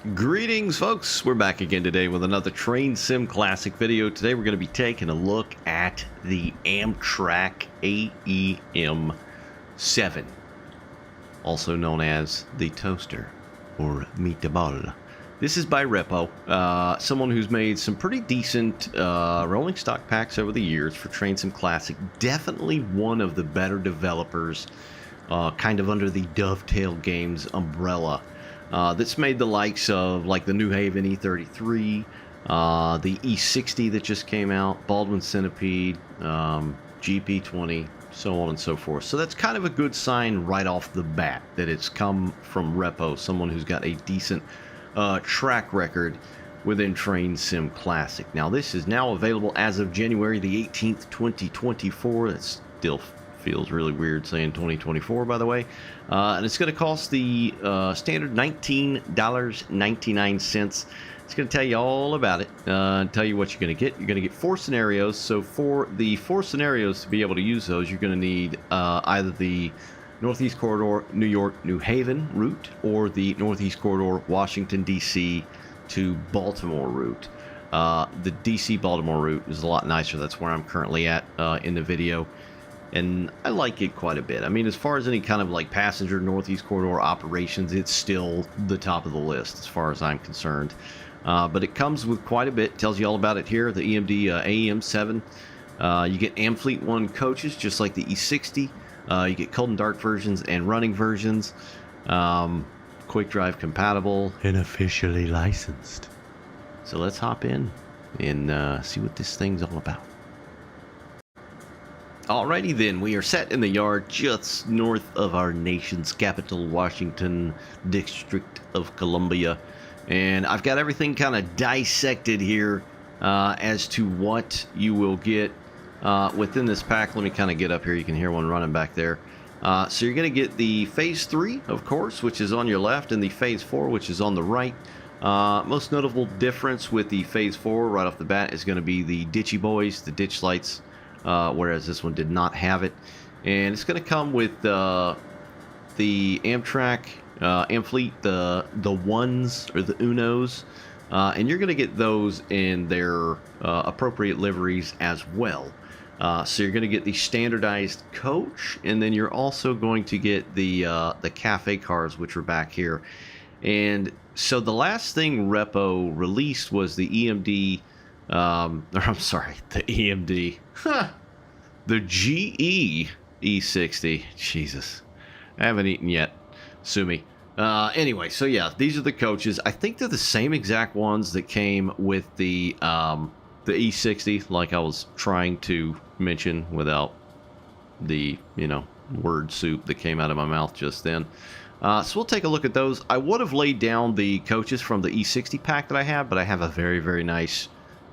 Greetings, folks. We're back again today with another Train Sim Classic video. Today we're going to be taking a look at the Amtrak AEM-7, also known as the Toaster or Meatball. This is by Reppo, someone who's made some pretty decent rolling stock packs over the years for Train Sim Classic. Definitely one of the better developers, kind of under the Dovetail Games umbrella. That's made the likes of like the New Haven E33, the E60 that just came out, Baldwin Centipede, GP20, so on and so forth. So that's kind of a good sign right off the bat that it's come from Reppo, someone who's got a decent track record within Train Sim Classic. Now this is now available as of January the 18th, 2024. That's still feels really weird saying 2024, by the way. And it's going to cost the standard $19.99. It's going to tell you all about it, tell you what you're going to get. You're going to get 4 scenarios. So for the 4 scenarios, to be able to use those, you're going to need either the Northeast Corridor, New York, New Haven route, or the Northeast Corridor, Washington, D.C. to Baltimore route. The D.C.-Baltimore route is a lot nicer. That's where I'm currently at in the video. And I like it quite a bit. I mean, as far as any kind of like passenger Northeast Corridor operations, it's still the top of the list as far as I'm concerned. But it comes with quite a bit. Tells you all about it here. The EMD AEM-7. You get Amfleet 1 coaches, just like the E60. You get cold and dark versions and running versions. Quick drive compatible and officially licensed. So let's hop in and see what this thing's all about. Alrighty then, we are set in the yard just north of our nation's capital, Washington, District of Columbia. And I've got everything kind of dissected here as to what you will get within this pack. Let me kind of get up here. You can hear one running back there. So you're going to get the Phase 3, of course, which is on your left, and the Phase 4, which is on the right. Most notable difference with the Phase 4 right off the bat is going to be the ditchy boys, the ditch lights. Whereas this one did not have it. And it's going to come with the Amtrak, Amfleet, the ones or the Unos. And you're going to get those in their appropriate liveries as well. So you're going to get the standardized coach, and then you're also going to get the cafe cars, which are back here. And so the last thing Reppo released was the EMD. I'm sorry, the EMD. The GE E60. Jesus. I haven't eaten yet. Sue me. Anyway, so yeah, these are the coaches. I think they're the same exact ones that came with the E60, like I was trying to mention without the, word soup that came out of my mouth just then. So we'll take a look at those. I would have laid down the coaches from the E60 pack that I have, but I have a very, very nice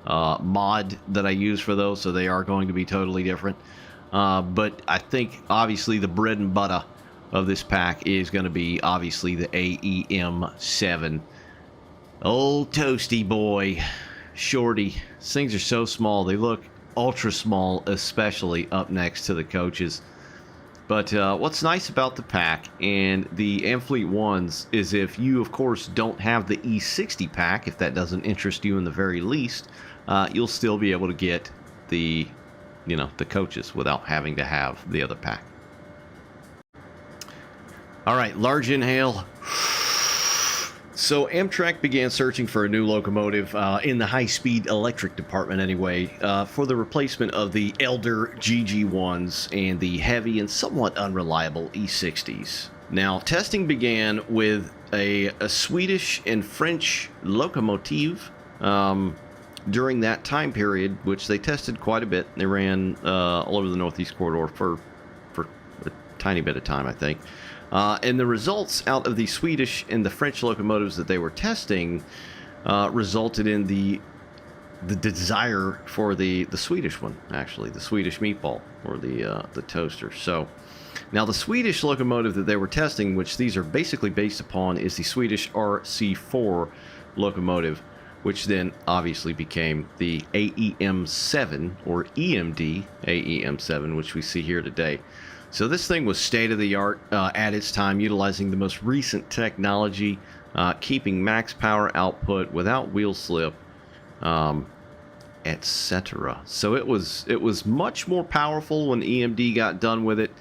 mod that I use for those, so they are going to be totally different. But I think obviously the bread and butter of this pack is going to be obviously the AEM-7. Old toasty boy, shorty. These things are so small. They look ultra small, especially up next to the coaches. But what's nice about the pack and the Amfleet ones is if you, of course, don't have the E60 pack, if that doesn't interest you in the very least, you'll still be able to get the, the coaches without having to have the other pack. All right, large inhale. So Amtrak began searching for a new locomotive in the high-speed electric department anyway for the replacement of the elder GG1s and the heavy and somewhat unreliable E60s. Now, testing began with a Swedish and French Locomotive during that time period, which they tested quite a bit. They ran all over the Northeast Corridor for a tiny bit of time, I think. And the results out of the Swedish and the French locomotives that they were testing resulted in the desire for the Swedish one, actually, the Swedish meatball or the toaster. So now the Swedish locomotive that they were testing, which these are basically based upon, is the Swedish RC4 locomotive, which then obviously became the AEM-7 or EMD AEM-7, which we see here today. So this thing was state-of-the-art at its time, utilizing the most recent technology, keeping max power output without wheel slip, etc. So it was much more powerful when EMD got done with it,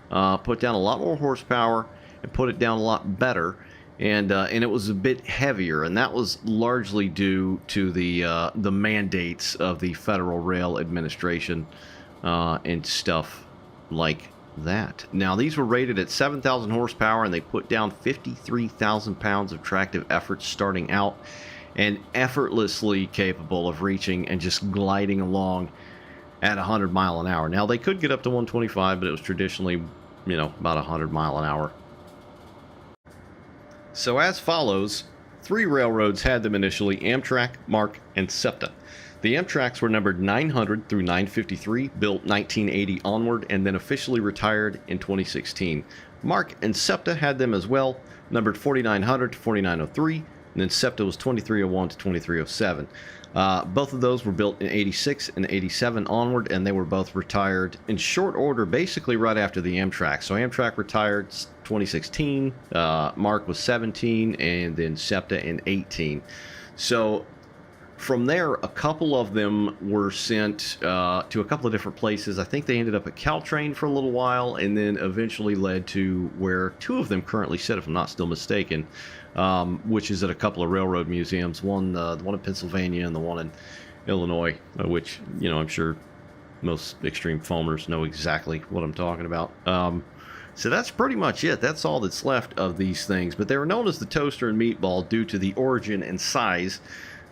put down a lot more horsepower and put it down a lot better, and it was a bit heavier, and that was largely due to the mandates of the Federal Rail Administration and stuff like that. Now these were rated at 7,000 horsepower, and they put down 53,000 pounds of tractive effort starting out, and effortlessly capable of reaching and just gliding along at 100 mile an hour. Now they could get up to 125, but it was traditionally, about 100 mile an hour. So as follows, 3 railroads had them initially: Amtrak, MARC, and SEPTA. The Amtraks were numbered 900 through 953, built 1980 onward, and then officially retired in 2016. MARC and SEPTA had them as well, numbered 4900 to 4903, and then SEPTA was 2301 to 2307. Both of those were built in 86 and 87 onward, and they were both retired in short order, basically right after the Amtrak. So Amtrak retired 2016, MARC was 17, and then SEPTA in 18. So from there, a couple of them were sent to a couple of different places. I think they ended up at Caltrain for a little while, and then eventually led to where 2 of them currently sit, if I'm not still mistaken, which is at a couple of railroad museums. The one in Pennsylvania and the one in Illinois, which, I'm sure most extreme foamers know exactly what I'm talking about. So that's pretty much it. That's all that's left of these things. But they were known as the Toaster and Meatball due to the origin and size,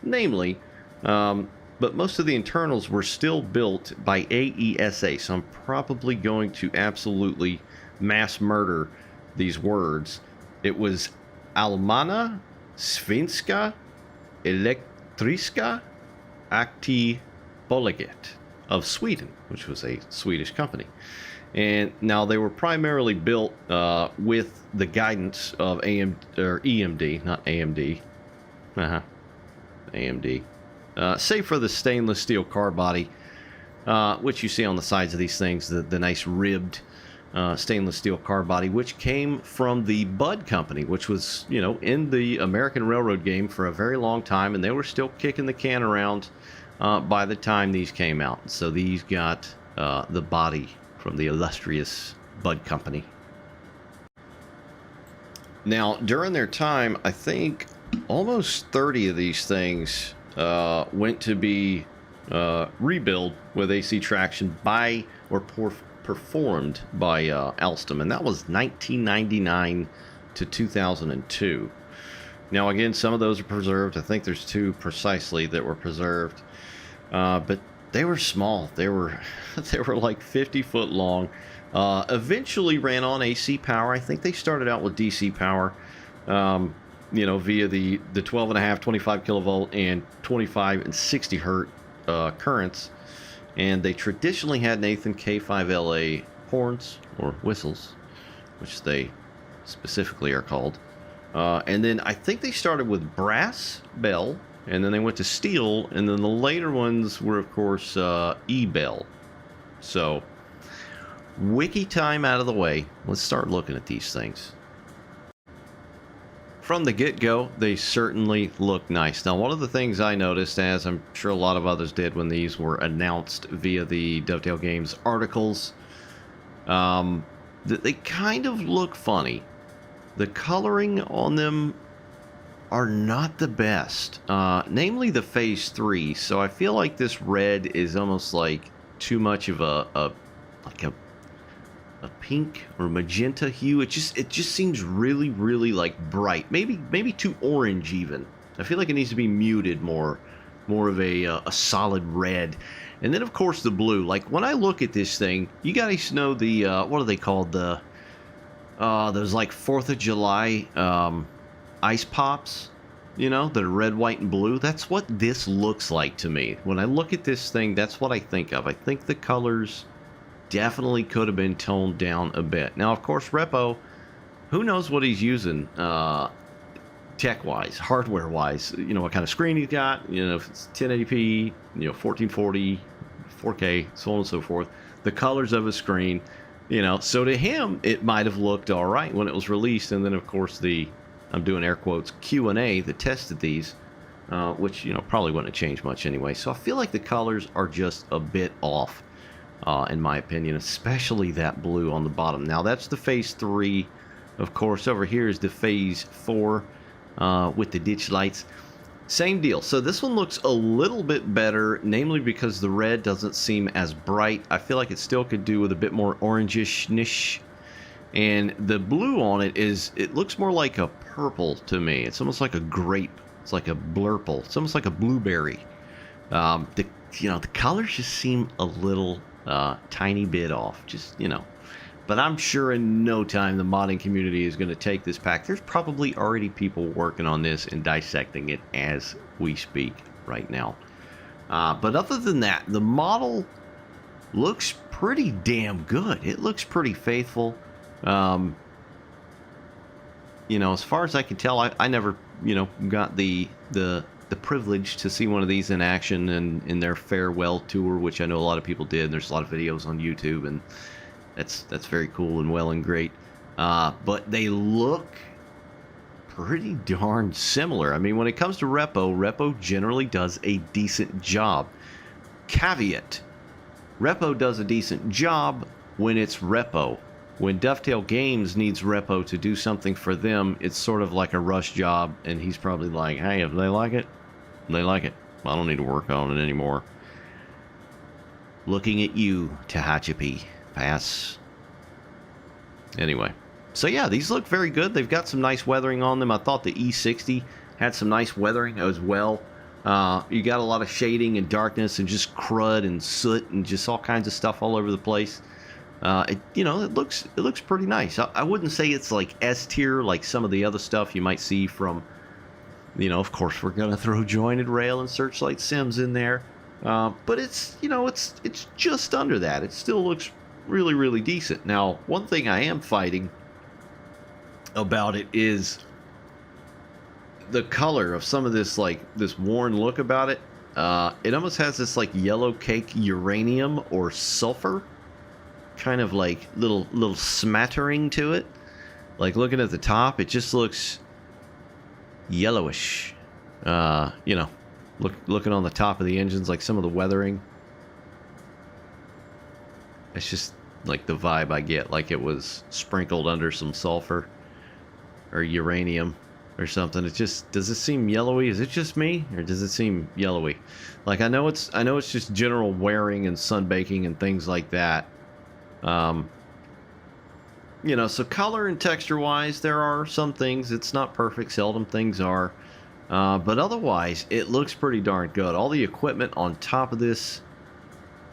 namely, but most of the internals were still built by AESA, so I'm probably going to absolutely mass murder these words. It was Allmänna Svenska Elektriska Aktiebolaget of Sweden, which was a Swedish company. And now they were primarily built with the guidance of EMD, not AMD. AMD. Save for the stainless steel car body, which you see on the sides of these things, the nice ribbed stainless steel car body, which came from the Bud Company, which was, in the American Railroad game for a very long time, and they were still kicking the can around by the time these came out. So these got the body from the illustrious Bud Company. Now, during their time, I think almost 30 of these things went to be rebuilt with AC traction by or performed by Alstom, and that was 1999 to 2002. Now, again, some of those are preserved. I think there's 2 precisely that were preserved, but they were small. They were like 50 foot long. Eventually ran on AC power. I think they started out with DC power. Via the 12.5, 25 kilovolt, and 25 and 60 hertz currents. And they traditionally had Nathan K5LA horns, or whistles, which they specifically are called. And then I think they started with brass bell, and then they went to steel, and then the later ones were, of course, E-bell. So, wiki time out of the way, let's start looking at these things. From the get-go, they certainly look nice. Now, one of the things I noticed, as I'm sure a lot of others did when these were announced via the Dovetail Games articles, that they kind of look funny. The coloring on them are not the best, namely the Phase 3. So I feel like this red is almost like too much of a pink or magenta hue. It just seems really like bright, maybe too orange even. I feel like it needs to be muted more of a solid red. And then of course the blue. Like when I look at this thing, you guys know the what are they called, the those like 4th of July ice pops, that are red, white, and blue. That's what this looks like to me. When I look at this thing, that's what I think of. I think the colors definitely could have been toned down a bit. Now, of course, Reppo, who knows what he's using tech-wise, hardware-wise. What kind of screen he's got, if it's 1080p, 1440, 4K, so on and so forth. The colors of his screen. You know, so to him, it might have looked all right when it was released. And then, of course, I'm doing air quotes, Q&A that tested these, which, you know, probably wouldn't have changed much anyway. So I feel like the colors are just a bit off, in my opinion, especially that blue on the bottom. Now, that's the Phase 3. Of course, over here is the Phase 4 with the ditch lights. Same deal. So this one looks a little bit better, namely because the red doesn't seem as bright. I feel like it still could do with a bit more orangish-nish. And the blue on it looks more like a purple to me. It's almost like a grape. It's like a blurple. It's almost like a blueberry. The colors just seem a little tiny bit off. Just, you know. But I'm sure in no time the modding community is going to take this pack. There's probably already people working on this and dissecting it as we speak right now. But other than that, the model looks pretty damn good. It looks pretty faithful. You know, as far as I can tell, I never, you know, got the privilege to see one of these in action and in their farewell tour, which I know a lot of people did. There's a lot of videos on YouTube, and that's very cool and well and great. But they look pretty darn similar. I mean, when it comes to Reppo generally does a decent job. Caveat: Reppo does a decent job when it's Reppo. When Dovetail Games needs Reppo to do something for them, it's sort of like a rush job, and he's probably like, hey, if they like it, they like it. I don't need to work on it anymore. Looking at you, Tehachapi. Pass. Anyway, so yeah, these look very good. They've got some nice weathering on them. I thought the E60 had some nice weathering as well. You got a lot of shading and darkness and just crud and soot and just all kinds of stuff all over the place. It looks pretty nice. I wouldn't say it's like S tier like some of the other stuff you might see from, you know, of course we're gonna throw Jointed Rail and Searchlight Sims in there, but it's, you know, it's just under that. It still looks really, really decent. Now, one thing I am fighting about it is the color of some of this, like this worn look about it. It almost has this like yellow cake uranium or sulfur kind of like little smattering to it. Like looking at the top, it just looks yellowish. You know, looking on the top of the engines, like some of the weathering. It's just like the vibe I get, like it was sprinkled under some sulfur or uranium or something. It just, does it seem yellowy? Is it just me, or does it seem yellowy? Like I know it's just general wearing and sun baking and things like that. You know, so color and texture wise, there are some things. It's not perfect. Seldom things are. But otherwise, it looks pretty darn good. All the equipment on top of this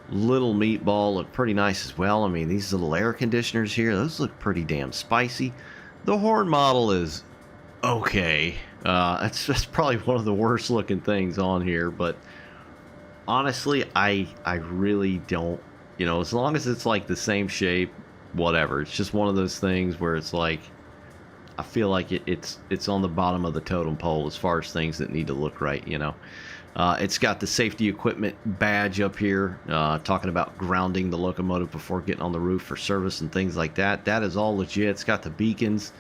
little meatball look pretty nice as well. I mean, these little air conditioners here, those look pretty damn spicy. The horn model is okay. That's probably one of the worst looking things on here, but honestly, I really don't, you know, as long as it's like the same shape, whatever. It's just one of those things where it's like, I feel like it's on the bottom of the totem pole as far as things that need to look right, you know. It's got the safety equipment badge up here, talking about grounding the locomotive before getting on the roof for service and things like that. That is all legit. It's got the beacons,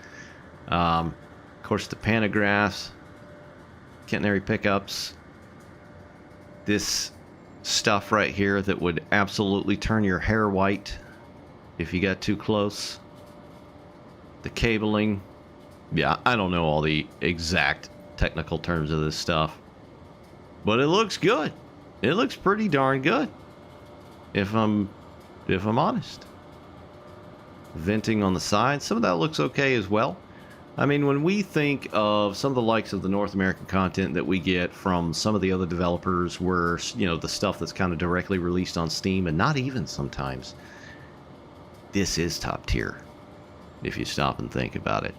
of course the pantographs, catenary pickups, this stuff right here that would absolutely turn your hair white if you got too close, the cabling. Yeah, I don't know all the exact technical terms of this stuff, but it looks good. It looks pretty darn good, if I'm honest. Venting on the side, some of that looks okay as well. I mean, when we think of some of the likes of the North American content that we get from some of the other developers, where, you know, the stuff that's kind of directly released on Steam, and not even sometimes, this is top tier if you stop and think about it.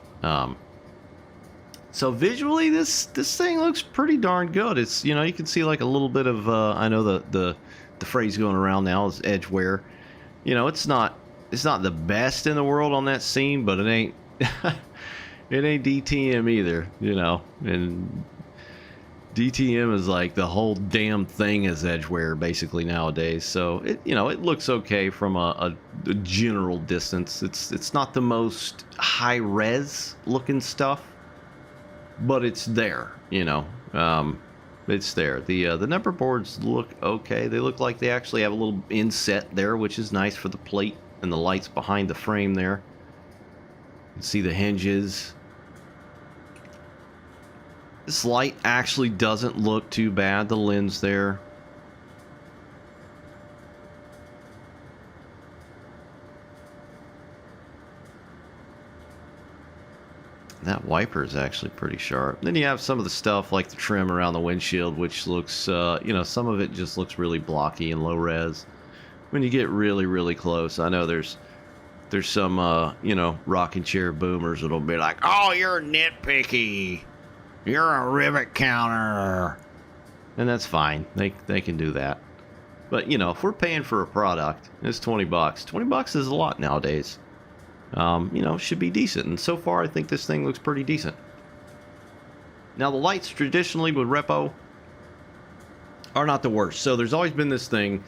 So visually, this thing looks pretty darn good. It's, you know, you can see like a little bit of I know the phrase going around now is edge wear. You know, it's not the best in the world on that seam, but it ain't it ain't DTM either, you know. And DTM is like the whole damn thing is edgeware basically nowadays. So it, you know, it looks okay from a general distance. It's not the most high res looking stuff, but it's there. You know, it's there. The number boards look okay. They look like they actually have a little inset there, which is nice for the plate and the lights behind the frame there. You can see the hinges. This light actually doesn't look too bad, the lens there. That wiper is actually pretty sharp. Then you have some of the stuff like the trim around the windshield, which looks, you know, some of it just looks really blocky and low res. When you get really, really close, I know there's some, you know, rocking chair boomers that'll be like, oh, you're nitpicky. You're a rivet counter. And that's fine. They can do that. But, you know, if we're paying for a product, it's 20 bucks. 20 bucks is a lot nowadays. You know, should be decent. And so far, I think this thing looks pretty decent. Now, the lights traditionally with Reppo are not the worst. So there's always been this thing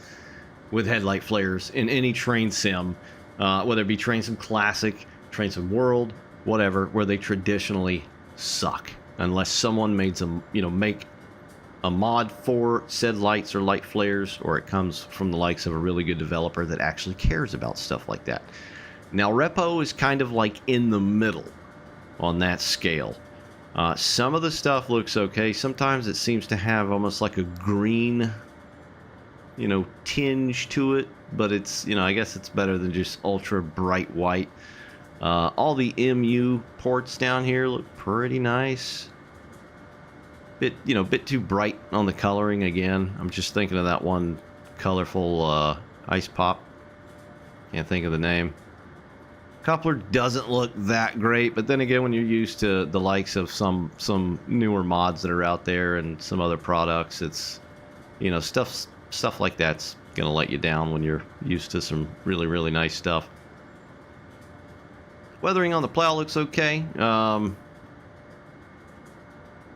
with headlight flares in any train sim, whether it be Train Sim Classic, Train Sim World, whatever, where they traditionally suck. Unless someone made some, you know, make a mod for said lights or light flares, or it comes from the likes of a really good developer that actually cares about stuff like that. Now, Reppo is kind of like in the middle on that scale. Some of the stuff looks okay. Sometimes it seems to have almost like a green, you know, tinge to it, but it's, you know, I guess it's better than just ultra bright white. All the MU ports down here look pretty nice. Bit too bright on the coloring again. I'm just thinking of that one colorful ice pop. Can't think of the name. Coupler doesn't look that great, but then again, when you're used to the likes of some newer mods that are out there and some other products, it's, you know, stuff like that's gonna let you down when you're used to some really, really nice stuff. Weathering on the plow looks okay.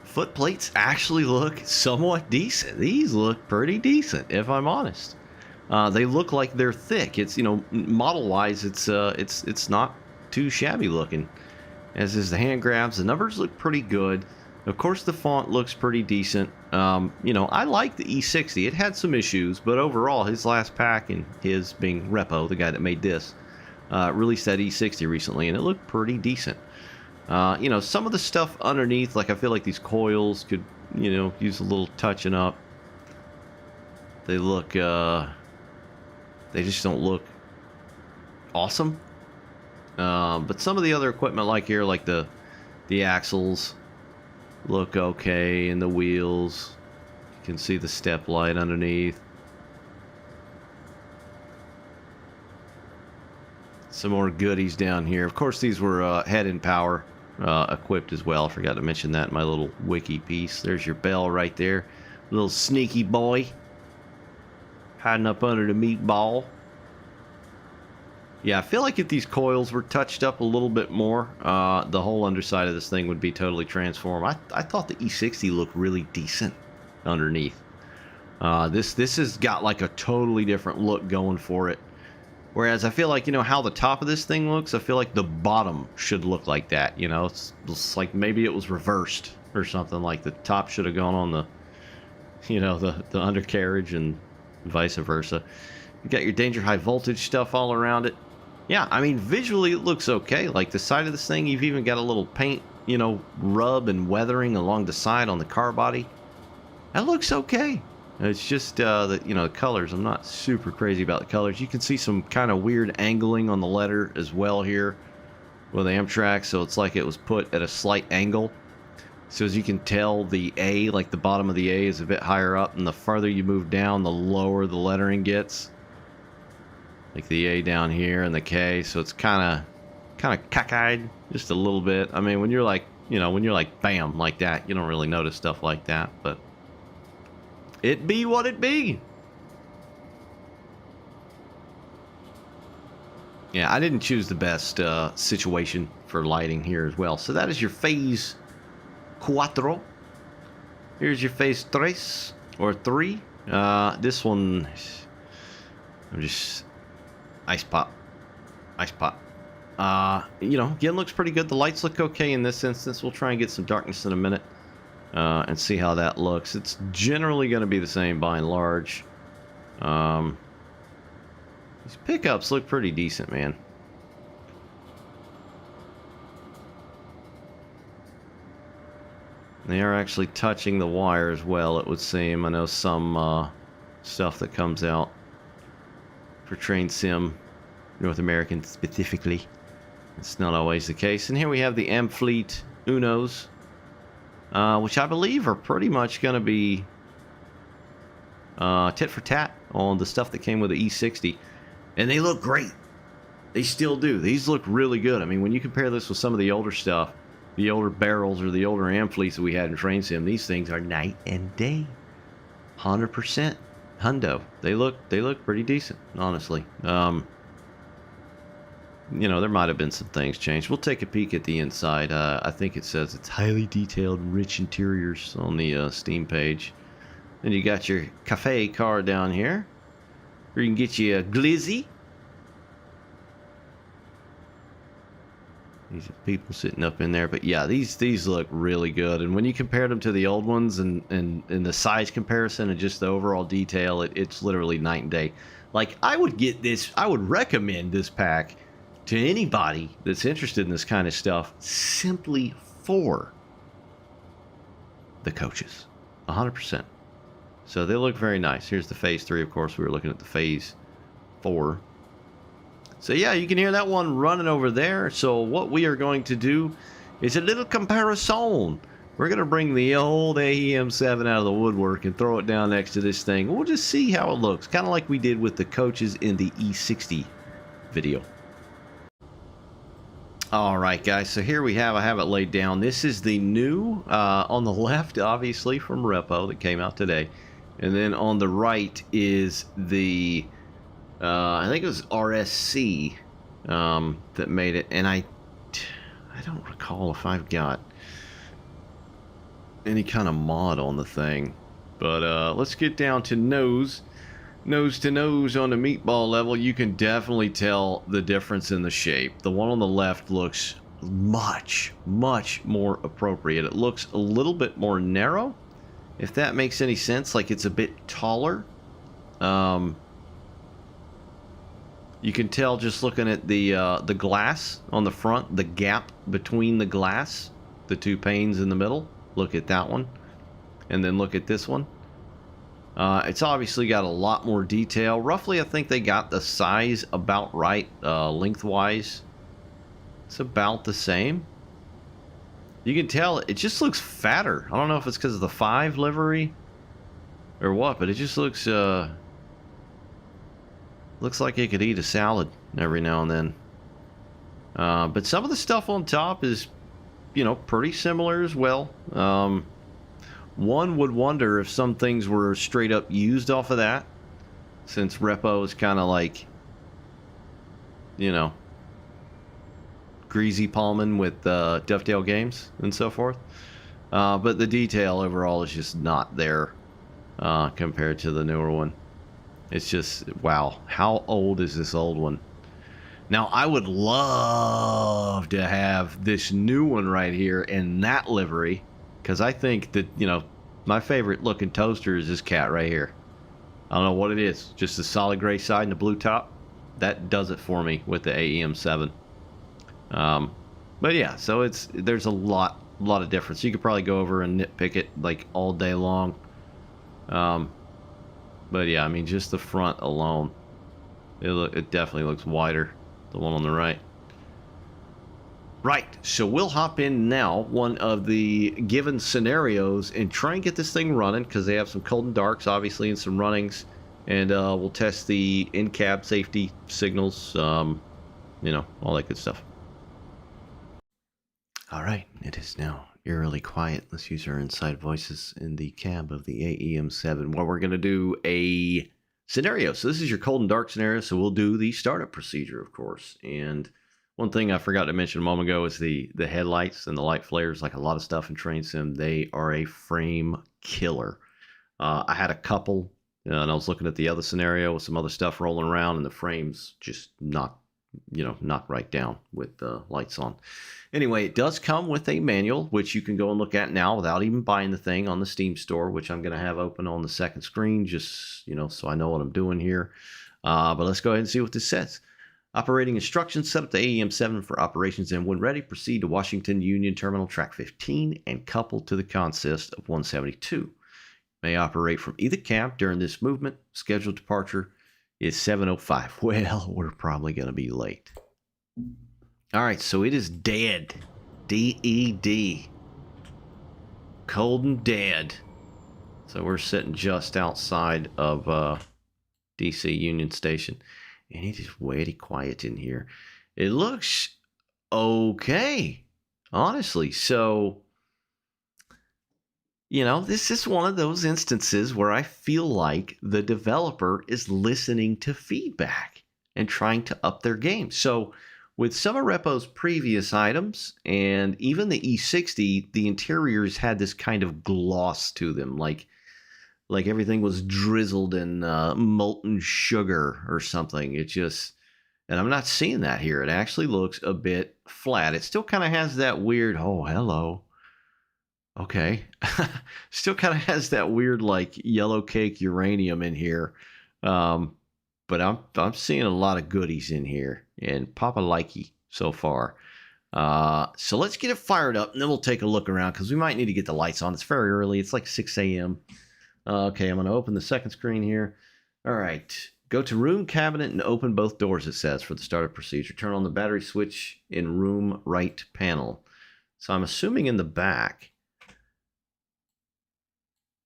Foot plates actually look somewhat decent. These look pretty decent, if I'm honest. They look like they're thick. It's, you know, model-wise, it's not too shabby looking. As is the hand grabs. The numbers look pretty good. Of course, the font looks pretty decent. You know, I like the E60. It had some issues, but overall, his last pack, and his being Reppo, the guy that made this, released that E60 recently, and it looked pretty decent. You know, some of the stuff underneath, like I feel like these coils could, you know, use a little touching up. They look, they just don't look awesome. But some of the other equipment, like here, like the axles, look okay, and the wheels. You can see the step light underneath. Some more goodies down here. Of course, these were head and power equipped as well. I forgot to mention that in my little wiki piece. There's your bell right there. Little sneaky boy hiding up under the meatball. Yeah, I feel like if these coils were touched up a little bit more, the whole underside of this thing would be totally transformed. I thought the E60 looked really decent underneath. This has got like a totally different look going for it. Whereas I feel like, you know, how the top of this thing looks, I feel like the bottom should look like that. You know, it's like maybe it was reversed or something. Like the top should have gone on the, you know, the undercarriage and vice versa. You got your danger high voltage stuff all around it. Yeah, I mean, visually it looks okay. Like the side of this thing, you've even got a little paint, you know, rub and weathering along the side on the car body. That looks okay. It's just that, you know, the colors, I'm not super crazy about the colors. You can see some kind of weird angling on the letter as well here with Amtrak, so it's like it was put at a slight angle. So as you can tell, the A, like the bottom of the A, is a bit higher up, and the farther you move down, the lower the lettering gets. Like the A down here and the K, so it's kind of cockeyed just a little bit. I mean, when you're like, you know, when you're like bam like that, you don't really notice stuff like that, but it be what it be. Yeah, I didn't choose the best situation for lighting here as well. So that is your Phase Quattro. Here's your phase 3 or 3. This one, I'm just ice pop. You know, again, looks pretty good. The lights look okay in this instance. We'll try and get some darkness in a minute and see how that looks. It's generally going to be the same by and large. These pickups look pretty decent, man. They are actually touching the wire as well, it would seem. I know some stuff that comes out for Train Sim, North American specifically. It's not always the case. And here we have the Amfleet Unos, which I believe are pretty much going to be tit for tat on the stuff that came with the E60. And they look great. They still do. These look really good. I mean, when you compare this with some of the older stuff, the older barrels or the older Amfleets that we had in Train Sim, these things are night and day. 100% hundo. They look pretty decent, honestly. You know, there might have been some things changed. We'll take a peek at the inside. I think it says it's highly detailed, rich interiors on the Steam page. And you got your cafe car down here, where you can get you a glizzy. These are people sitting up in there, but yeah, these look really good. And when you compare them to the old ones and the size comparison and just the overall detail, it's literally night and day. Like, I would get this, I would recommend this pack to anybody that's interested in this kind of stuff simply for the coaches. 100%. So they look very nice. Here's the phase 3, of course. We were looking at the phase 4. So yeah, you can hear that one running over there. So what we are going to do is a little comparison. We're going to bring the old AEM-7 out of the woodwork and throw it down next to this thing. We'll just see how it looks, kind of like we did with the coaches in the E60 video. All right, guys, so here we have, I have it laid down. This is the new, on the left, obviously, from Reppo that came out today. And then on the right is the... I think it was RSC that made it, and I don't recall if I've got any kind of mod on the thing. But let's get down to nose to nose on the meatball level. You can definitely tell the difference in the shape. The one on the left looks much more appropriate. It looks a little bit more narrow, if that makes any sense. Like, it's a bit taller. You can tell just looking at the glass on the front, the gap between the glass, the two panes in the middle. Look at that one. And then look at this one. It's obviously got a lot more detail. Roughly, I think they got the size about right, lengthwise. It's about the same. You can tell it just looks fatter. I don't know if it's because of the 5 livery or what, but it just looks... looks like it could eat a salad every now and then. But some of the stuff on top is, you know, pretty similar as well. One would wonder if some things were straight up used off of that, since Reppo is kind of like, you know, greasy palming with Dovetail Games and so forth. But the detail overall is just not there compared to the newer one. It's just, wow, how old is this old one? Now, I would love to have this new one right here in that livery, because I think that, you know, my favorite looking toaster is this cat right here. I don't know what it is, just the solid gray side and the blue top. That does it for me with the AEM-7. But yeah, so there's a lot of difference. You could probably go over and nitpick it like all day long. But yeah, I mean, just the front alone, it definitely looks wider, the one on the right. Right, so we'll hop in now, one of the given scenarios, and try and get this thing running, because they have some cold and darks, obviously, and some runnings. And we'll test the in-cab safety signals, you know, all that good stuff. All right, it is now eerily quiet. Let's use our inside voices in the cab of the AEM-7. Well, we're going to do a scenario. So this is your cold and dark scenario. So we'll do the startup procedure, of course. And One thing I forgot to mention a moment ago is the headlights and the light flares. Like a lot of stuff in Train Sim, they are a frame killer. I had a couple, and I was looking at the other scenario with some other stuff rolling around, and the frames just knock right down with the lights on. Anyway, it does come with a manual, which you can go and look at now without even buying the thing on the Steam store, which I'm going to have open on the second screen, just, so I know what I'm doing here. But let's go ahead and see what this says. Operating instructions: set up the AEM-7 for operations, and when ready, proceed to Washington Union Terminal Track 15 and couple to the consist of 172. May operate from either cab during this movement. Scheduled departure is 7:05. Well, we're probably going to be late. All right, so it is dead. D-E-D. Cold and dead. So we're sitting just outside of DC Union Station. And it is way quiet in here. It looks okay, honestly. So, this is one of those instances where I feel like the developer is listening to feedback and trying to up their game. So, with some of Reppo's previous items, and even the E60, the interiors had this kind of gloss to them, like everything was drizzled in molten sugar or something. And I'm not seeing that here. It actually looks a bit flat. It still kind of has that weird, oh, hello. Okay. Still kind of has that weird, like, yellow cake uranium in here. But I'm seeing a lot of goodies in here, and Papa likey so far. So let's get it fired up, and then we'll take a look around, because we might need to get the lights on. It's very early. It's like 6 a.m. Okay, I'm going to open the second screen here. All right. Go to room cabinet and open both doors, it says, for the startup procedure. Turn on the battery switch in room right panel. So I'm assuming in the back.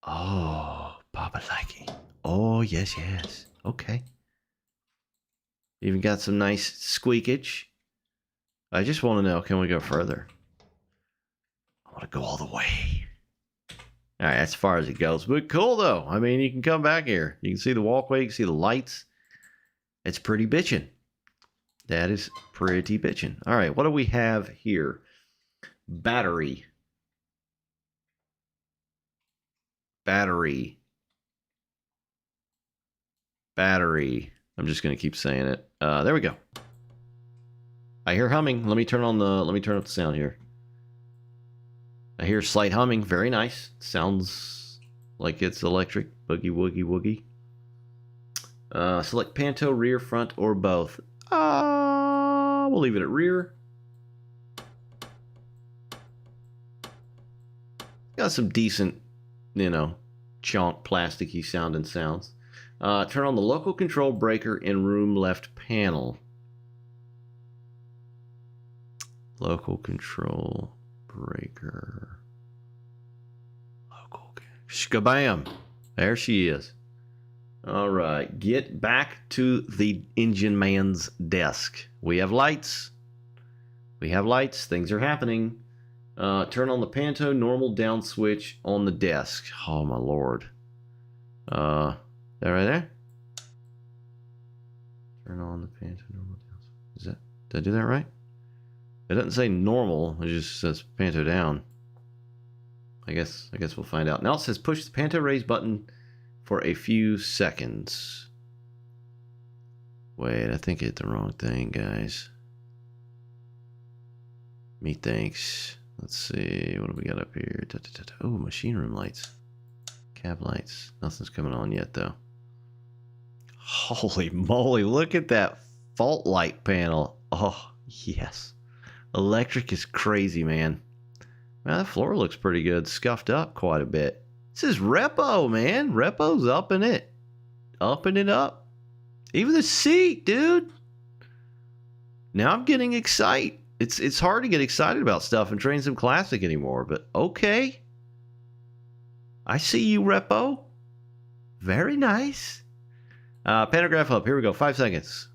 Oh, Papa likey. Oh, yes. Okay. Even got some nice squeakage. I just want to know, can we go further? I want to go all the way. All right, as far as it goes. But cool, though. I mean, you can come back here. You can see the walkway. You can see the lights. It's pretty bitchin'. That is pretty bitchin'. All right, what do we have here? Battery. I'm just going to keep saying it. There we go. I hear humming. Let me turn up the sound here. I hear slight humming. Very nice. Sounds like it's electric. Boogie woogie woogie. Select Panto, rear, front, or both. We'll leave it at rear. Got some decent, chonk plasticky sounding sounds. Turn on the local control breaker in room left panel. Local control breaker. Local. Shkabam. There she is. All right. Get back to the engine man's desk. We have lights. Things are happening. Turn on the Panto normal down switch on the desk. Oh, my Lord. That right there? Turn on the Panto normal down. Did I do that right? It doesn't say normal. It just says Panto down. I guess we'll find out. Now it says push the Panto raise button for a few seconds. Wait, I think I hit the wrong thing, guys. Methinks. Let's see. What do we got up here? Oh, machine room lights. Cab lights. Nothing's coming on yet, though. Holy moly. Look at that fault light panel. Oh, yes. Electric is crazy, man. Man, that floor looks pretty good. Scuffed up quite a bit. This is Reppo, man. Reppo's upping it. Upping it up. Even the seat, dude. Now I'm getting excited. It's hard to get excited about stuff in Train Sim Classic anymore, but okay. I see you, Reppo. Very nice. Pantograph up. Here we go. 5 seconds.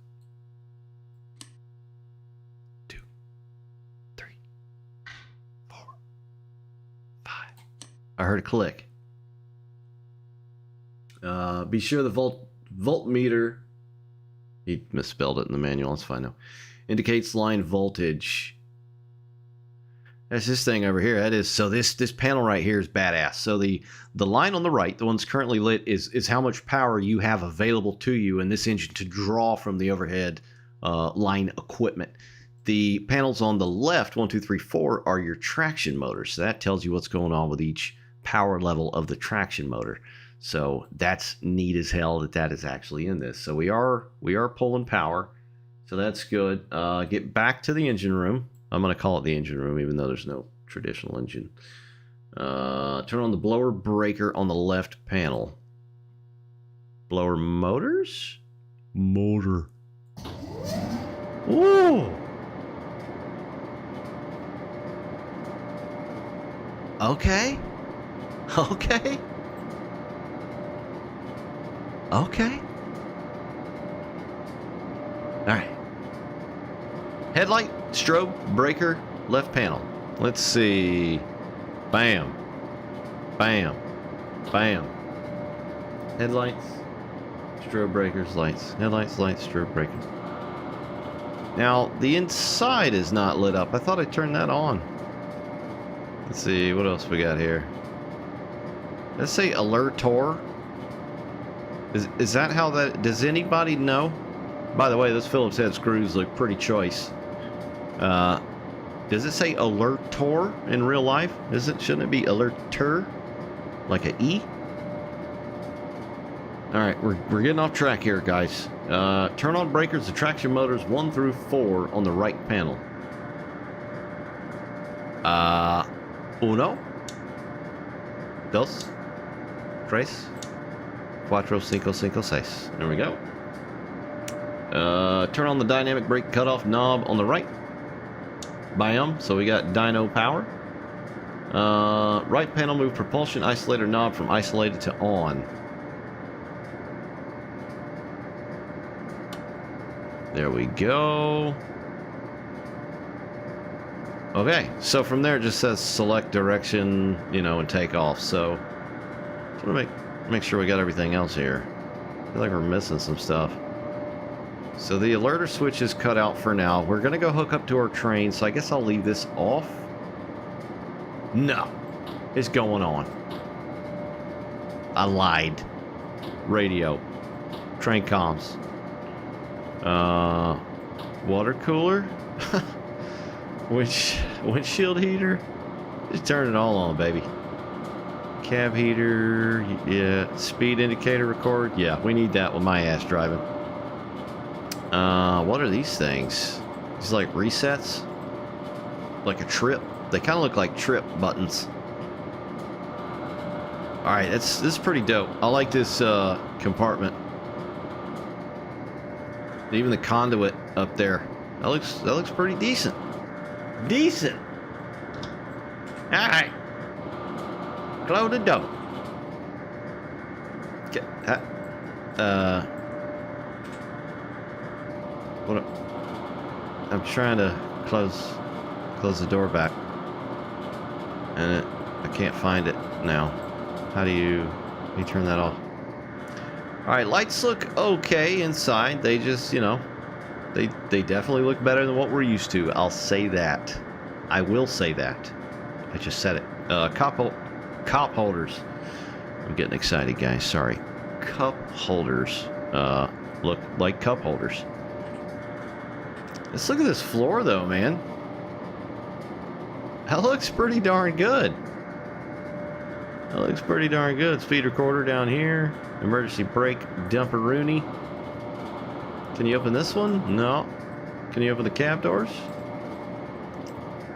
2, 3, 4, 5. I heard a click. Be sure the voltmeter. He misspelled it in the manual. It's fine now. Indicates line voltage. That's this thing over here. That is, so this panel right here is badass. So the line on the right, the one's currently lit, is how much power you have available to you in this engine to draw from the overhead line equipment. The panels on the left, 1, 2, 3, 4, are your traction motors. So that tells you what's going on with each power level of the traction motor. So that's neat as hell that is actually in this. So we are pulling power. So that's good. Get back to the engine room. I'm going to call it the engine room, even though there's no traditional engine. Turn on the blower breaker on the left panel. Blower motors? Motor. Ooh! Okay. Okay. Okay. Alright. Headlight, strobe, breaker, left panel. Let's see. Bam. Bam. Bam. Headlights, strobe breakers, lights. Headlights, lights, strobe breakers. Now, the inside is not lit up. I thought I turned that on. Let's see, what else we got here? Let's say alertor. Is that how that... Does anybody know? By the way, those Phillips head screws look pretty choice. Does it say alertor in real life? Shouldn't it be alerter? Like a E? Alright, we're getting off track here, guys. Turn on breakers, the traction motors 1 through 4 on the right panel. Uno. Dos. Tres. Cuatro, cinco, cinco, seis. There we go. Turn on the dynamic brake cutoff knob on the right. Bam. So we got dyno power. Right panel, move propulsion isolator knob from isolated to on. There we go. Okay, so from there it just says select direction, you know, and take off. So just want to make sure we got everything else here. I feel like we're missing some stuff. So the alerter switch is cut out for now. We're going to go hook up to our train, so I guess I'll leave this off. No, it's going on. I lied. Radio. Train comms. Water cooler. Windshield heater. Just turn it all on, baby. Cab heater. Yeah. Speed indicator record. Yeah, we need that with my ass driving. What are these things? These like resets? Like a trip? They kind of look like trip buttons. Alright, this is pretty dope. I like this compartment. Even the conduit up there. That looks pretty decent. Decent! Alright. Close the door. Okay, what? I'm trying to close the door back, and I can't find it now. How do you turn that off? All right, lights look okay inside. They just, you know, they definitely look better than what we're used to. I'll say that. I will say that. I just said it. Cup holders. I'm getting excited, guys. Sorry. Cup holders. Look like cup holders. Let's look at this floor, though, man. That looks pretty darn good. That looks pretty darn good. Speed recorder down here. Emergency brake dumper-rooney. Can you open this one? No. Can you open the cab doors?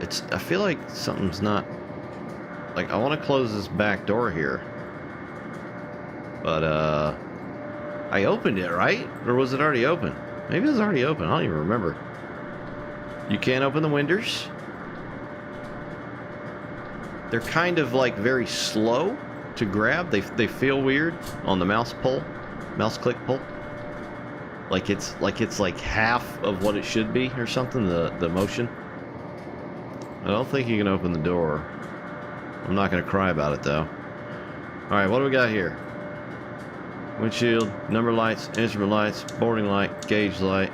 I feel like something's not... Like, I want to close this back door here. But, I opened it, right? Or was it already open? Maybe it was already open. I don't even remember. You can't open the windows. They're kind of like very slow to grab. They feel weird on the mouse click pull. Like it's like half of what it should be or something, the motion. I don't think you can open the door. I'm not going to cry about it though. Alright, what do we got here? Windshield, number lights, instrument lights, boarding light, gauge light.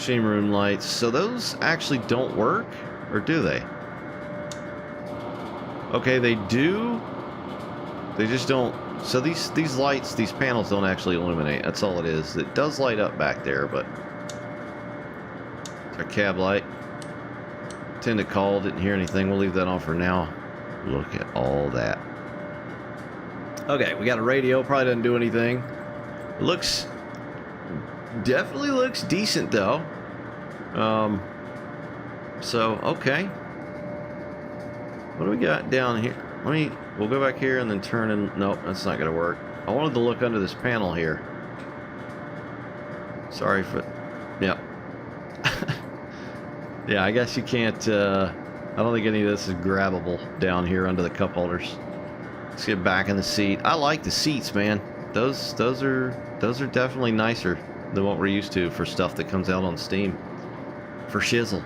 Machine room lights. So those actually don't work, or do they? Okay, they do. They just don't. So these lights, these panels don't actually illuminate. That's all it is. It does light up back there, but it's our cab light. Tend to call. Didn't hear anything. We'll leave that on for now. Look at all that. Okay, we got a radio. Probably doesn't do anything. It looks. Definitely looks decent though. So okay. What do we got down here? We'll go back here and then turn in. Nope, that's not gonna work. I wanted to look under this panel here. Sorry for. Yep. Yeah, I guess you can't. I don't think any of this is grabbable down here under the cup holders. Let's get back in the seat. I like the seats, man. Those are definitely nicer than what we're used to for stuff that comes out on Steam. For shizzle.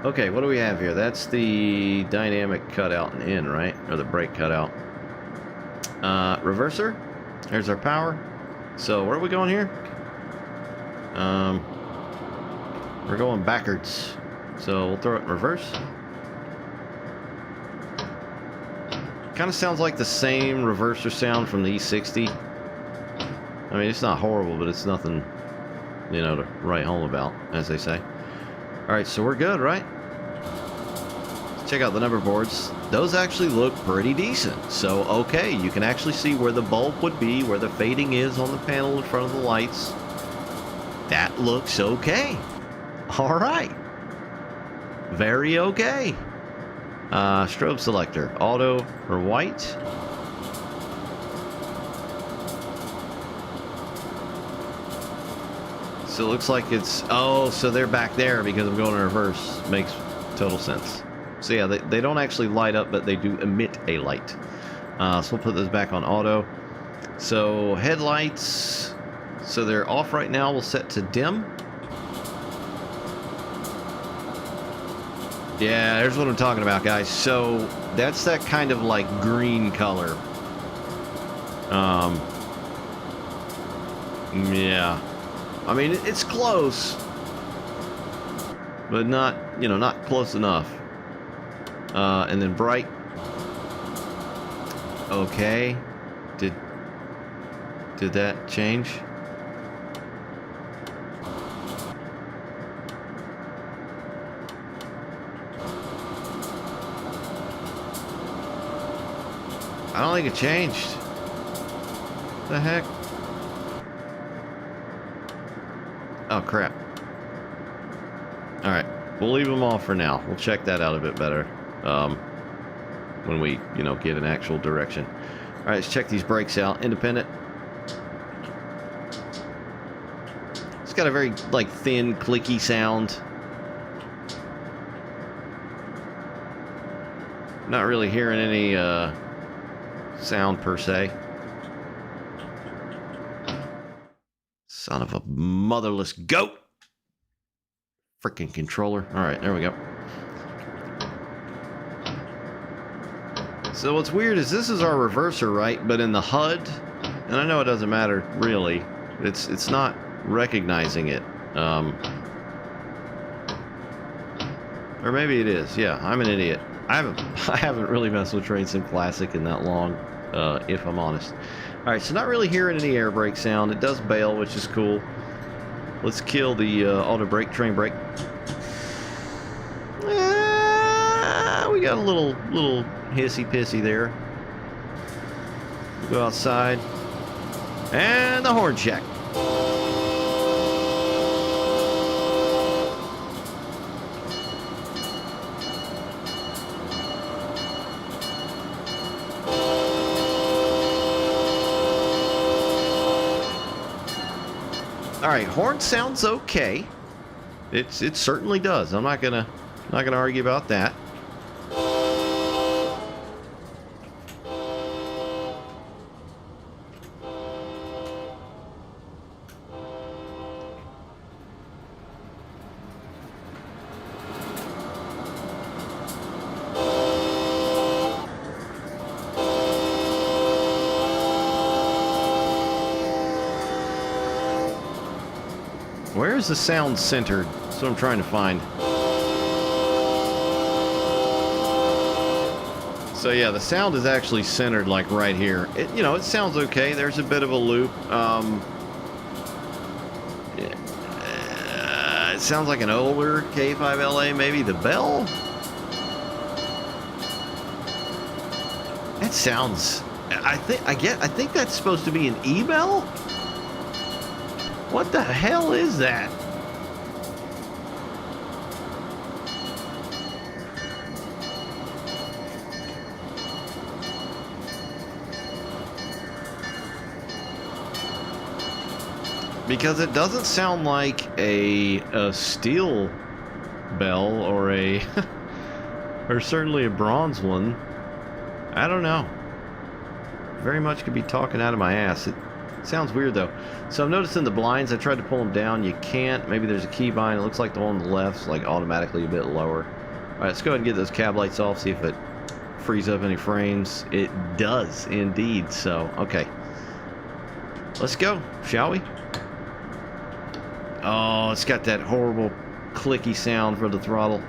Okay, what do we have here? That's the dynamic cutout and in, right? Or the brake cutout. Reverser. There's our power. So where are we going here? We're going backwards. So we'll throw it in reverse. Kind of sounds like the same reverser sound from the E60. I mean, it's not horrible, but it's nothing, you know, to write home about, as they say. Alright, so we're good, right? Let's check out the number boards. Those actually look pretty decent. So, okay, you can actually see where the bulb would be, where the fading is on the panel in front of the lights. That looks okay. Alright. Very okay. Strobe selector. Auto or white. So it looks like it's... Oh, so they're back there because I'm going in reverse. Makes total sense. So yeah, they don't actually light up, but they do emit a light. So we'll put those back on auto. So headlights... So they're off right now. We'll set to dim. Yeah, there's what I'm talking about, guys. So that's that kind of like green color. Yeah. I mean, it's close, but not, you know, not close enough. And then bright. Okay. Did that change? I don't think it changed. The heck? Oh, crap. Alright. We'll leave them off for now. We'll check that out a bit better. When we, you know, get an actual direction. Alright, let's check these brakes out. Independent. It's got a very, like, thin, clicky sound. Not really hearing any, sound per se. Son of a motherless goat. Freaking controller. Alright, there we go. So what's weird is this is our reverser, right? But in the HUD, and I know it doesn't matter really, it's not recognizing it. Or maybe it is. Yeah, I'm an idiot. I haven't really messed with Train Sim Classic in that long, if I'm honest. Alright, so not really hearing any air brake sound. It does bail, which is cool. Let's kill the auto brake, train brake. We got a little hissy pissy there. We'll go outside. And the horn check. All right, horn sounds okay. It certainly does. I'm not gonna argue about that. Where Where is the sound centered? That's what I'm trying to find. So yeah, the sound is actually centered like right here. It, you know, it sounds okay. There's a bit of a loop. It sounds like an older K5LA, maybe the bell. That sounds. I think that's supposed to be an E-bell. What the hell is that? Because it doesn't sound like a steel bell or a or certainly a bronze one. I don't know. Very much could be talking out of my ass. It sounds weird though. So I'm noticing the blinds. I tried to pull them down. You can't. Maybe there's a key bind. It looks like the one on the left's like automatically a bit lower. All right, let's go ahead and get those cab lights off. See if it frees up any frames. It does indeed. So okay, let's go, shall we? Oh, it's got that horrible clicky sound for the throttle.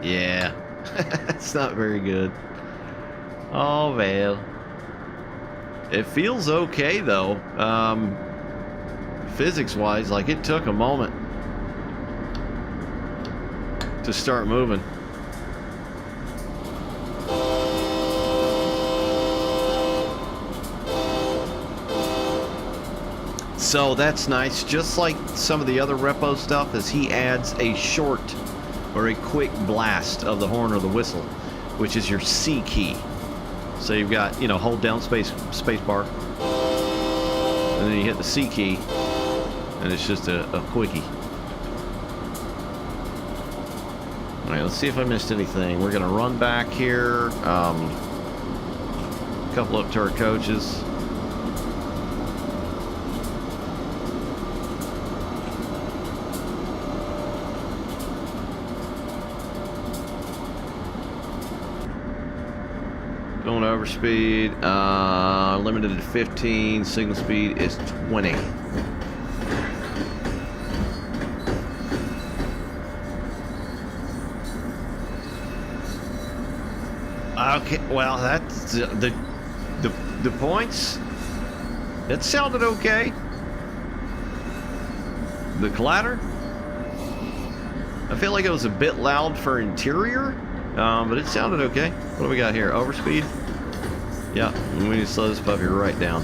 Yeah, it's not very good. Oh, well. It feels okay, though. Physics-wise, like it took a moment to start moving. So that's nice. Just like some of the other Reppo stuff, is he adds a short or a quick blast of the horn or the whistle, which is your C key. So you've got, you know, hold down space bar, and then you hit the C key, and it's just a quickie. All right, let's see if I missed anything. We're gonna run back here. A couple up to our coaches. Going over speed, limited to 15, signal speed is 20. Okay, well, that's the points. It sounded okay. The clatter, I feel like it was a bit loud for interior. But it sounded okay. What do we got here? Overspeed? Yeah, we need to slow this puppy right down.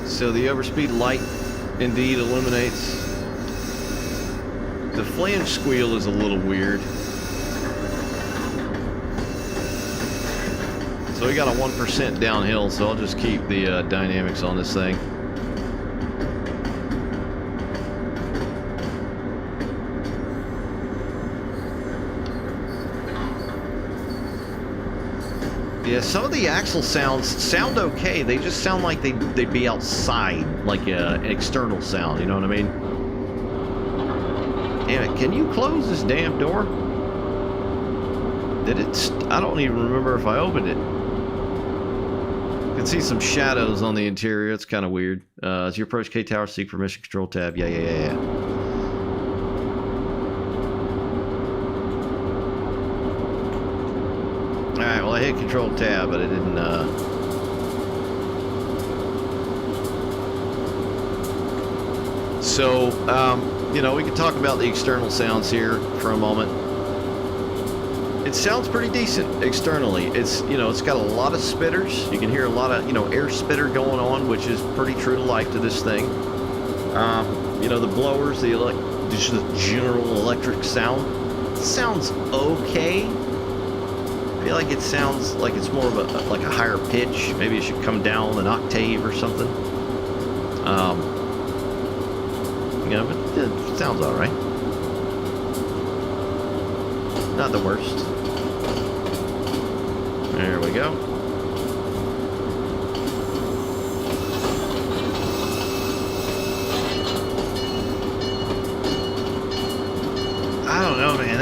So the overspeed light indeed illuminates. The flange squeal is a little weird. So we got a 1% downhill, so I'll just keep the dynamics on this thing. Yeah, some of the axle sounds sound okay. They just sound like they'd be outside, like an external sound, you know what I mean? Damn it, can you close this damn door? Did it? I don't even remember if I opened it. You can see some shadows on the interior. It's kind of weird. As you approach K Tower, seek permission control tab. Yeah. Alright, well I hit control tab, but it didn't, So, you know, we can talk about the external sounds here for a moment. It sounds pretty decent externally. It's, you know, it's got a lot of spitters. You can hear a lot of, you know, air spitter going on, which is pretty true to life to this thing. You know, the blowers, just the general electric sound sounds okay. I feel like it sounds like it's more of like a higher pitch. Maybe it should come down an octave or something. You know, but it sounds all right. Not the worst. There we go.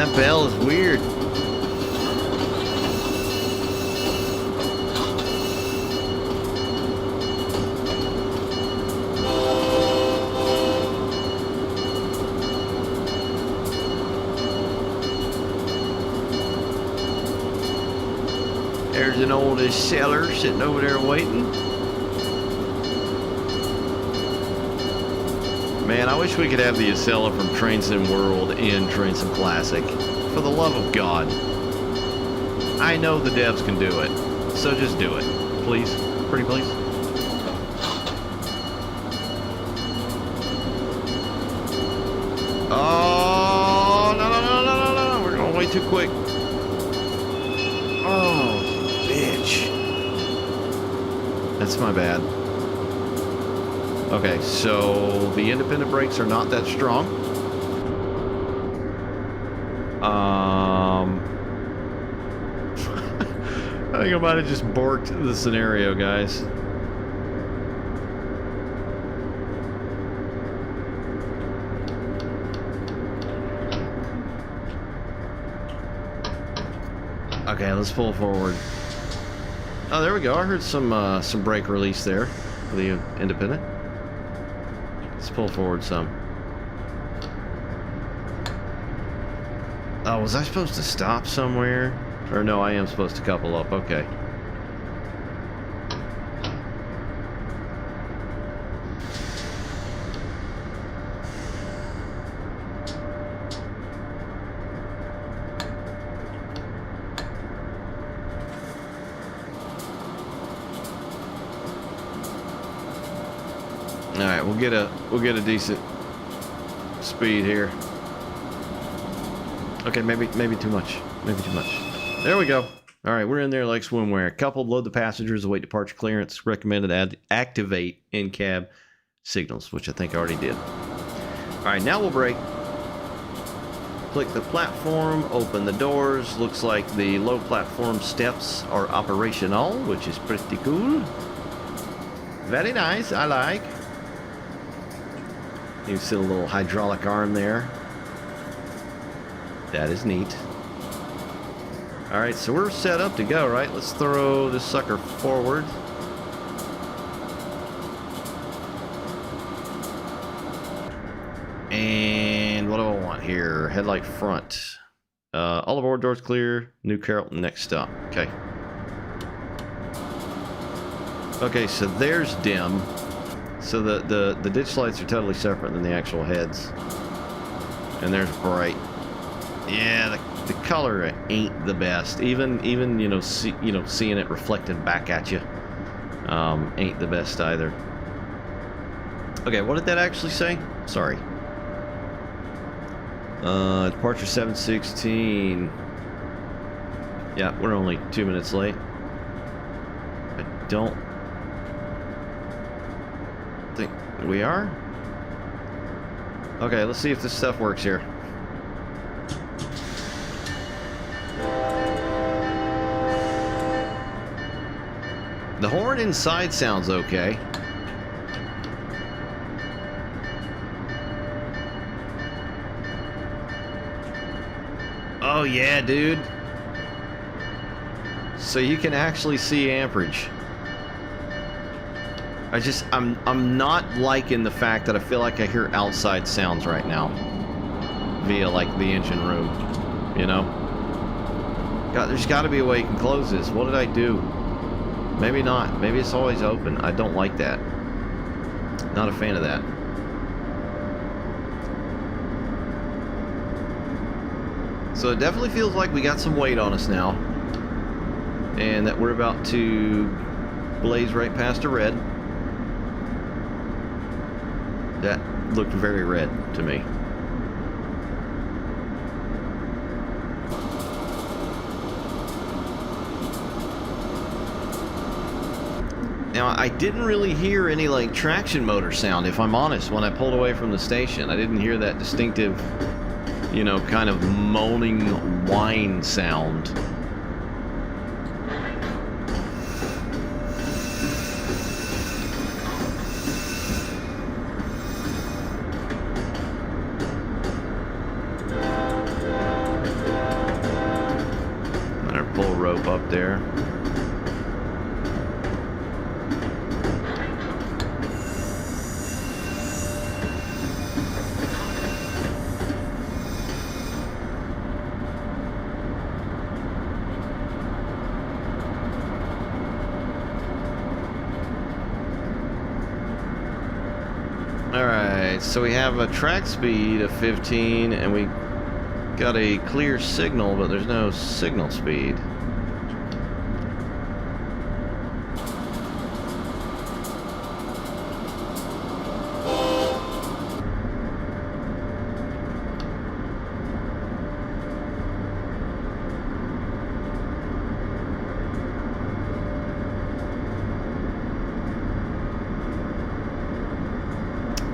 That bell is weird. There's an oldest seller sitting over there waiting. Man, I wish we could have the Acela from Train Sim World in Train Sim Classic. For the love of God. I know the devs can do it. So just do it. Please. Pretty please. Oh, no. We're going way too quick. Oh, bitch. That's my bad. Okay, so the independent brakes are not that strong. I think I might have just borked the scenario, guys. Okay, let's pull forward. Oh, there we go. I heard some brake release there for the independent. Let's pull forward some. Oh, was I supposed to stop somewhere? Or no, I am supposed to couple up. Okay. All right, we'll get a decent speed here. Okay, maybe too much. Maybe too much. There we go. All right, we're in there like swimwear. Coupled, load the passengers, await departure clearance. Recommended activate in-cab signals, which I think I already did. All right, now we'll brake. Click the platform, open the doors. Looks like the low platform steps are operational, which is pretty cool. Very nice, I like. You see a little hydraulic arm there. That is neat. Alright, so we're set up to go, right? Let's throw this sucker forward. And what do I want here? Headlight front. All aboard, doors clear. New Carrollton, next stop. Okay. Okay, so there's dim. So the ditch lights are totally separate than the actual heads. And there's bright. Yeah, the color ain't the best. Even you know seeing it reflected back at you ain't the best either. Okay, what did that actually say? Sorry. Departure 7:16. Yeah, we're only 2 minutes late. I don't think we are. Okay, let's see if this stuff works here. The horn inside sounds okay. Oh yeah, dude. So you can actually see amperage. I'm not liking the fact that I feel like I hear outside sounds right now via like the engine room, you know? God, there's got to be a way you can close this. What did I do? Maybe not. Maybe it's always open. I don't like that. Not a fan of that. So it definitely feels like we got some weight on us now. And that we're about to blaze right past a red. That looked very red to me. Now, I didn't really hear any, like, traction motor sound, if I'm honest, when I pulled away from the station. I didn't hear that distinctive, you know, kind of moaning whine sound. Alright, so we have a track speed of 15 and we got a clear signal, but there's no signal speed.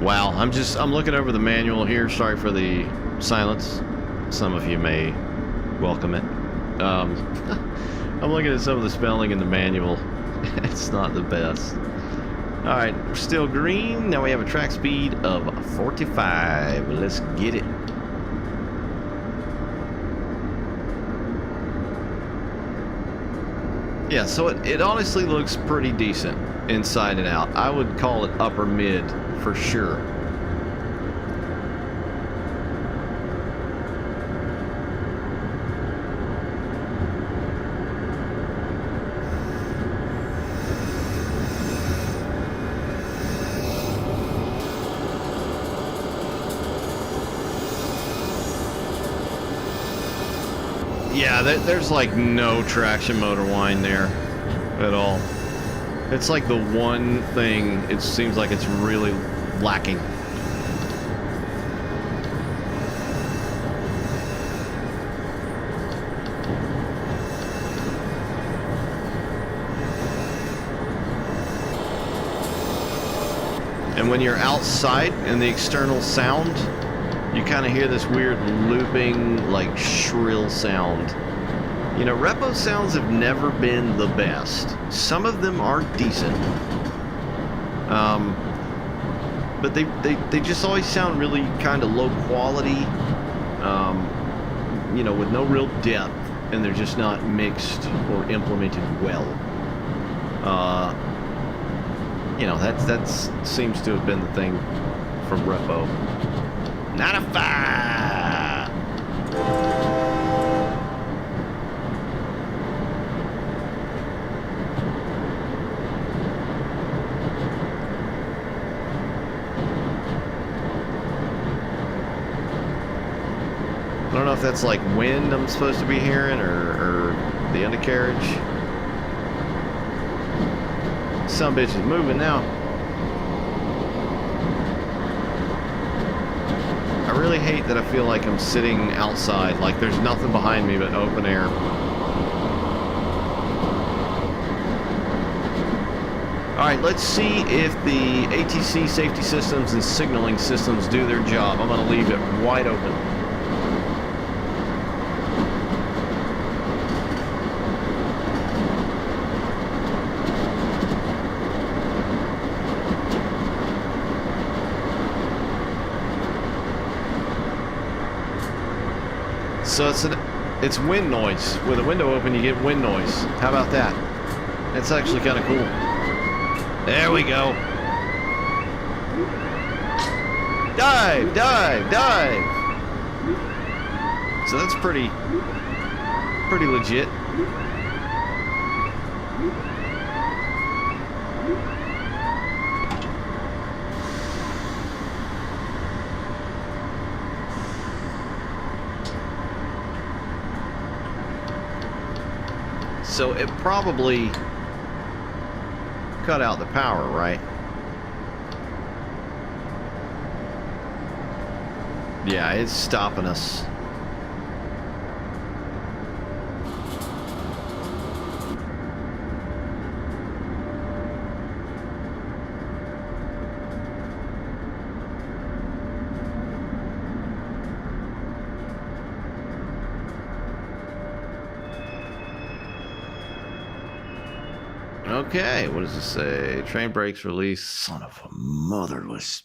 Wow, I'm looking over the manual here. Sorry for the silence. Some of you may welcome it. I'm looking at some of the spelling in the manual. It's not the best. Alright, we're still green. Now we have a track speed of 45. Let's get it. Yeah, so it honestly looks pretty decent inside and out. I would call it upper mid for sure. Yeah, there's like no traction motor whine there at all. It's like the one thing it seems like it's really lacking. And when you're outside and the external sound, you kind of hear this weird looping, like shrill sound. You know, Reppo sounds have never been the best. Some of them are decent. But they just always sound really kind of low quality, you know, with no real depth, and they're just not mixed or implemented well. You know, that seems to have been the thing from Reppo. Not a fire! I don't know if that's like wind I'm supposed to be hearing or the undercarriage. Some bitch is moving now. I really hate that I feel like I'm sitting outside, like there's nothing behind me but open air. Alright, let's see if the ATC safety systems and signaling systems do their job. I'm going to leave it wide open. So it's wind noise. With a window open, you get wind noise. How about that? It's actually kind of cool. There we go. Dive, dive, dive. So that's pretty legit. So it probably cut out the power, right? Yeah, it's stopping us. Okay, what does it say? Train brakes release. Son of a motherless.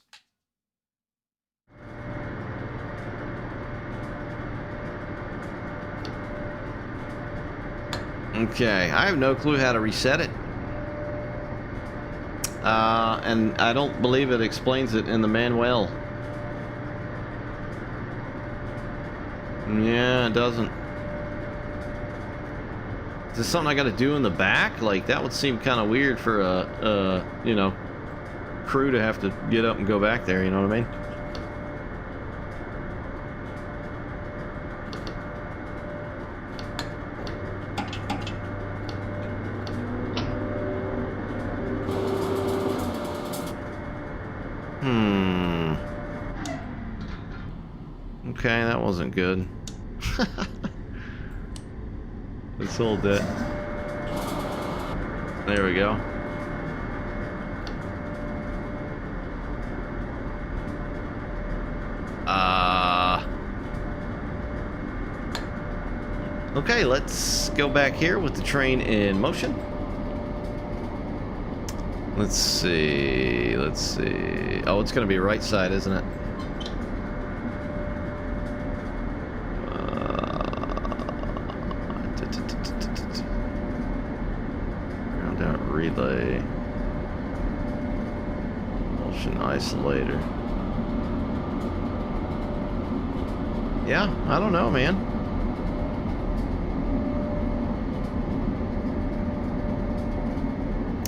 Okay, I have no clue how to reset it. And I don't believe it explains it in the manual. Yeah, it doesn't. Is this something I got to do in the back? Like, that would seem kind of weird for a, you know, crew to have to get up and go back there, you know what I mean? Okay, that wasn't good. Let's hold that. There we go. Okay, let's go back here with the train in motion. Let's see. Let's see. Oh, it's going to be right side, isn't it? Ground out relay. Motion isolator. Yeah, I don't know, man.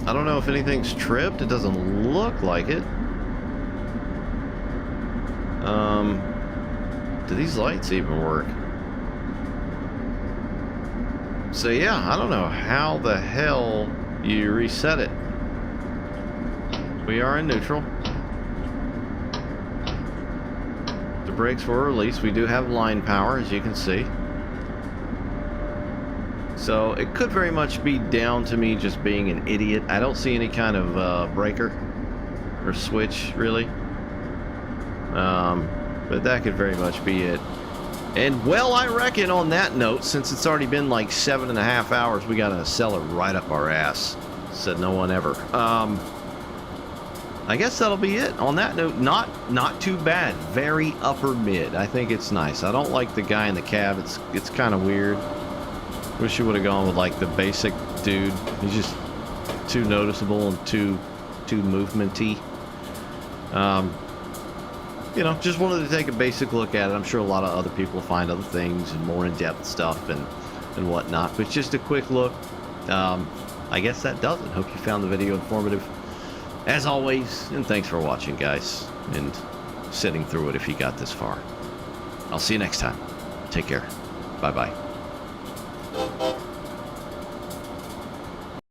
I don't know if anything's tripped. It doesn't look like it. Do these lights even work? So yeah, I don't know how the hell you reset it. We are in neutral. The brakes were released. We do have line power, as you can see. So it could very much be down to me just being an idiot. I don't see any kind of breaker or switch, really. But that could very much be it. And, well, I reckon on that note, since it's already been like 7.5 hours, we got to sell it right up our ass. Said no one ever. I guess that'll be it. On that note, not too bad. Very upper mid. I think it's nice. I don't like the guy in the cab. It's kind of weird. Wish you would have gone with like the basic dude. He's just too noticeable and too movementy. You know, just wanted to take a basic look at it. I'm sure a lot of other people will find other things and more in-depth stuff and whatnot. But just a quick look. I guess that does it. Hope you found the video informative, as always. And thanks for watching, guys, and sitting through it if you got this far. I'll see you next time. Take care. Bye-bye.